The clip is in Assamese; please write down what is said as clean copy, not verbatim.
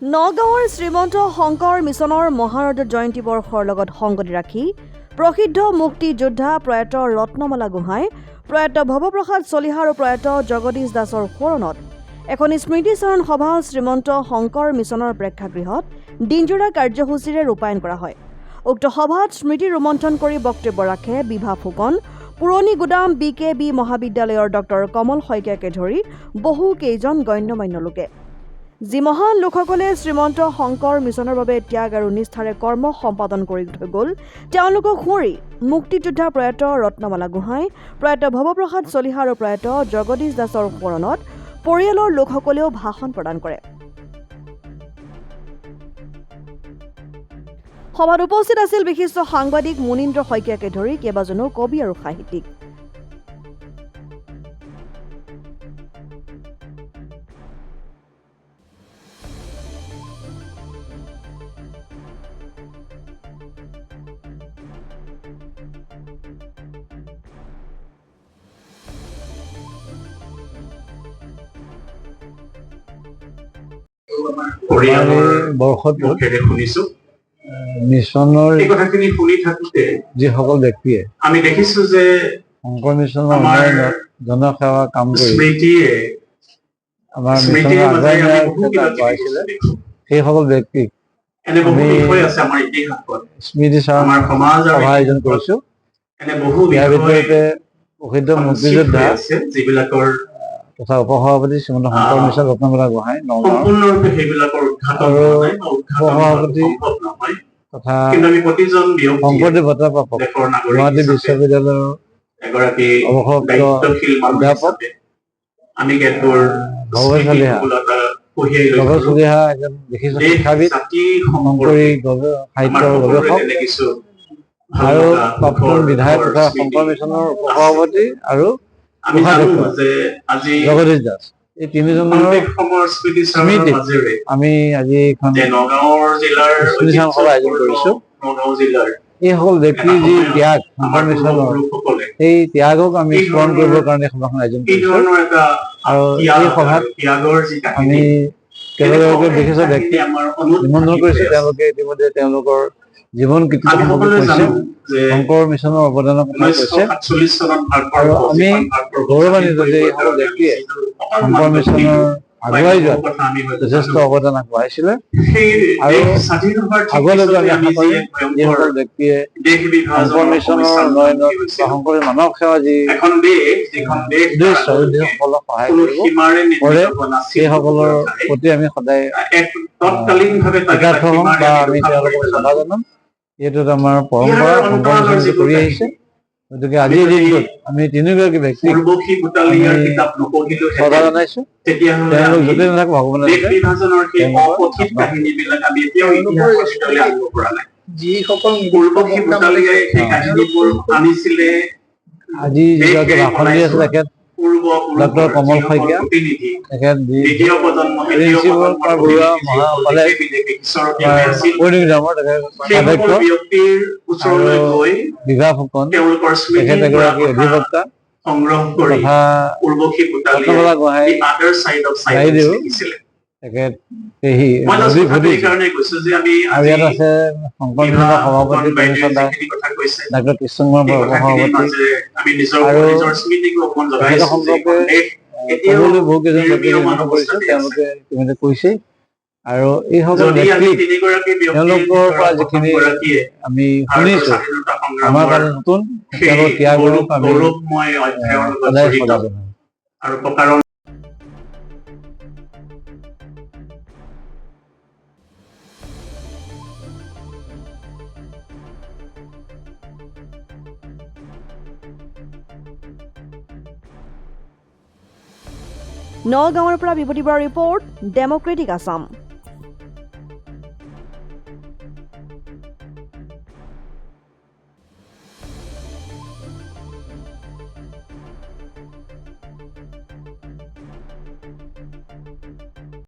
নগাঁৱৰ শ্ৰীমন্ত শংকৰ মিছনৰ মহাৰথ জয়ন্তী বৰ্ষৰ লগত সংগতি ৰাখি প্ৰসিদ্ধ মুক্তি যোদ্ধা প্ৰয়াত ৰত্নমালা গোহাঁই, প্ৰয়াত ভৱপ্ৰসাদ চলিহা আৰু প্ৰয়াত জগদীশ দাসৰ সোঁৱৰণত এখন স্মৃতিচাৰণ সভা শ্ৰীমন্ত শংকৰ মিছনৰ প্ৰেক্ষাগৃহত দিনজোৰা কাৰ্যসূচীৰে ৰূপায়ণ কৰা হয়। উক্ত সভাত স্মৃতি ৰোমন্থন কৰি বক্তব্য ৰাখে বিভা ফুকন, পুৰণি গুদাম BKB মহাবিদ্যালয়ৰ ডক্টৰ কমল শইকীয়াকে ধৰি বহু কেইজন গণ্যমান্য লোকে। যি মহান লোকসকলে শ্ৰীমন্ত শংকৰ মিছনৰ বাবে ত্যাগ আৰু নিষ্ঠাৰে কৰ্ম সম্পাদন কৰি থৈ গ'ল, তেওঁলোকক সোঁৱৰি মুক্তিযোদ্ধা প্ৰয়াত ৰত্নমালা গোহাঁই, প্ৰয়াত ভৱপ্ৰসাদ চলিহা আৰু প্ৰয়াত জগদীশ দাসৰ সোঁৱৰণত পৰিয়ালৰ লোকসকলেও ভাষণ প্ৰদান কৰে। সভাত উপস্থিত আছিল বিশিষ্ট সাংবাদিক মুনীন্দ্ৰ শইকীয়াকে ধৰি কেইবাজনো কবি আৰু সাহিত্যিক। মিছনৰ যিসকল ব্যক্তিয়ে আমি দেখিছো যে শংকৰ মিছনৰ উন্নয়নত জনসেৱা কাম কৰি আমাৰ মিছনৰ আগবঢ়াইছিলে, সেইসকল ব্যক্তিক আমি স্মৃতিচাৰণ সভা আয়োজন কৰিছো। ইয়াৰ ভিতৰতে প্ৰসিদ্ধ মুক্তিযোদ্ধা তথা উপসভাপতি শ্ৰীমন্ত শংকৰ মিছন ৰত্নমালা গোহাঁই নগাঁও আৰু উপসভাপতি তথা শংকৰদেৱ বঁটা প্ৰাপক গুৱাহাটী বিশ্ববিদ্যালয়ৰ অৱসৰপ্ৰাপ্ত অধ্যাপক ভগত চলিহা এজন বিশিষ্ট শিক্ষাবিদ, শংকৰী সাহিত্যৰ গৱেষক আৰু প্ৰাক্তন বিধায়ক তথা শংকৰ মিছনৰ উপসভাপতি আৰু জগদীশ দাস, এই তিনিজনৰ স্মৃতিত আমি আজি এখন স্মৃতিচাৰণ সভা আয়োজন কৰিছো। এইসকল ব্যক্তিৰ যি ত্যাগ শংকৰ মিছনৰ, সেই ত্যাগক আমি স্মৰণ কৰিবৰ কাৰণে সভাখন আয়োজন কৰিছো। আৰু এই সভাত আমি কেইবাগৰাকী বিশিষ্ট ব্যক্তিক নিমন্ত্ৰণ কৰিছো। তেওঁলোকে ইতিমধ্যে তেওঁলোকৰ জীৱন কীৰ্তিত্ব কৈছে, শংকৰ মিছনৰ অৱদানৰ কথা কৈছে, আৰু আমি গৌৰৱান্বিত যে এইসকল ব্যক্তিয়ে শংকৰ মিছনৰ আগুৱাই যোৱাত যথেষ্ট অৱদান আগবঢ়াইছিলে। আৰু আগলৈকে আমি আশা কৰিম যিসকল ব্যক্তিয়ে শংকৰ মিছনৰ উন্নয়নত বা শংকৰী মানৱ সেৱা যি উদ্দেশ্যসকলক সহায় কৰে, সেইসকলৰ প্ৰতি আমি সদায় কৃতাৰ্থ হ'ম বা আমি তেওঁলোকক শ্ৰদ্ধা জনাম। এইটোত আমাৰ পৰম্পৰা শংকৰ মিছনে কৰি আহিছে। গতিকে আজিৰ দিনটোত আমি তিনিগৰাকী ব্যক্তিক শ্ৰদ্ধা জনাইছো। তেওঁলোক য'তে নাথাকক ভগৱানে আজি যিগৰাকী ভাষণ দি আছে তেখেত ডক্টৰ কমল শইকীয়া, তেখেত প্ৰিন্সিপাল বৰুৱা মহাবিদ্যালয় বিভা ফুকন, তেখেত এগৰাকী অধিবক্তা তথা ৰত্নমালা গোহাঁই বাইদেউ, তেখেত পেহী আৰু ইয়াত আছে শংকৰ মিছনৰ সভাপতি ডাক্তৰ কৃষ্ণ কুমাৰ উপসভাপতি, আৰু তেখেতৰ সম্পৰ্কে ক'বলৈ বহু কেইজন ব্যক্তিয়ে নিৰ্মাণ কৰিছে, তেওঁলোকে ইতিমধ্যে কৈছে। আৰু এইসকল ব্যক্তিক তেওঁলোকৰ পৰা যিখিনি আমি শুনিছো আমাৰ কাৰণে নতুন, তেওঁলোকৰ ত্যাগক আমি সদায় শ্ৰদ্ধা জনাম। নগাঁৱৰ পৰা বিভূতি বৰাৰ ৰিপৰ্ট, ডেমক্ৰেটিক আছাম।